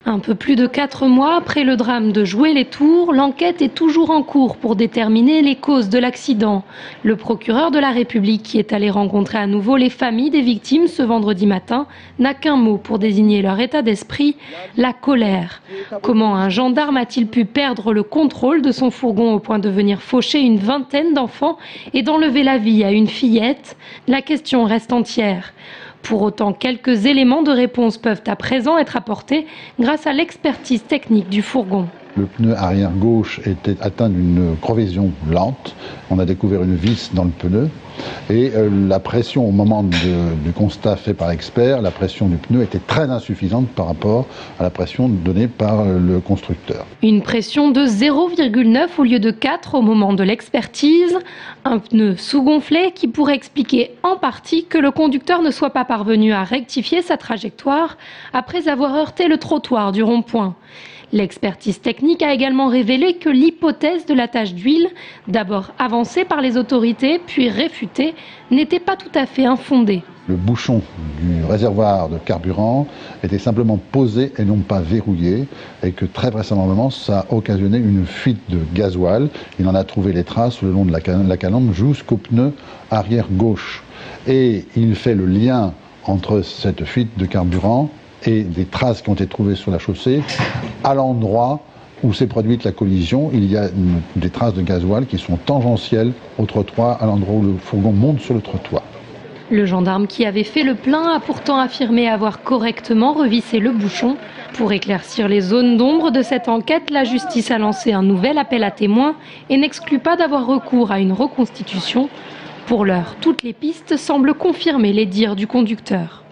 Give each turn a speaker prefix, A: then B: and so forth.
A: Un peu plus de 4 mois après le drame de Joué-les-Tours, l'enquête est toujours en cours pour déterminer les causes de l'accident. Le procureur de la République, qui est allé rencontrer à nouveau les familles des victimes ce vendredi matin, n'a qu'un mot pour désigner leur état d'esprit, la colère. Comment un gendarme a-t-il pu perdre le contrôle de son fourgon au point de venir faucher une vingtaine d'enfants et d'enlever la vie à une fillette? La question reste entière. Pour autant, quelques éléments de réponse peuvent à présent être apportés grâce à l'expertise technique du fourgon.
B: Le pneu arrière gauche était atteint d'une crevaison lente. On a découvert une vis dans le pneu et la pression au moment du constat fait par l'expert, la pression du pneu était très insuffisante par rapport à la pression donnée par le constructeur.
A: Une pression de 0,9 au lieu de 4 au moment de l'expertise. Un pneu sous-gonflé qui pourrait expliquer en partie que le conducteur ne soit pas parvenu à rectifier sa trajectoire après avoir heurté le trottoir du rond-point. L'expertise technique a également révélé que l'hypothèse de la tache d'huile, d'abord avancée par les autorités puis réfutée, n'était pas tout à fait infondée.
B: Le bouchon du réservoir de carburant était simplement posé et non pas verrouillé et que très vraisemblablement ça a occasionné une fuite de gasoil. Il en a trouvé les traces le long de la calandre jusqu'au pneu arrière gauche. Et il fait le lien entre cette fuite de carburant et des traces qui ont été trouvées sur la chaussée à l'endroit où s'est produite la collision. Il y a des traces de gasoil qui sont tangentielles au trottoir, à l'endroit où le fourgon monte sur le trottoir.
A: Le gendarme qui avait fait le plein a pourtant affirmé avoir correctement revissé le bouchon. Pour éclaircir les zones d'ombre de cette enquête, la justice a lancé un nouvel appel à témoins et n'exclut pas d'avoir recours à une reconstitution. Pour l'heure, toutes les pistes semblent confirmer les dires du conducteur.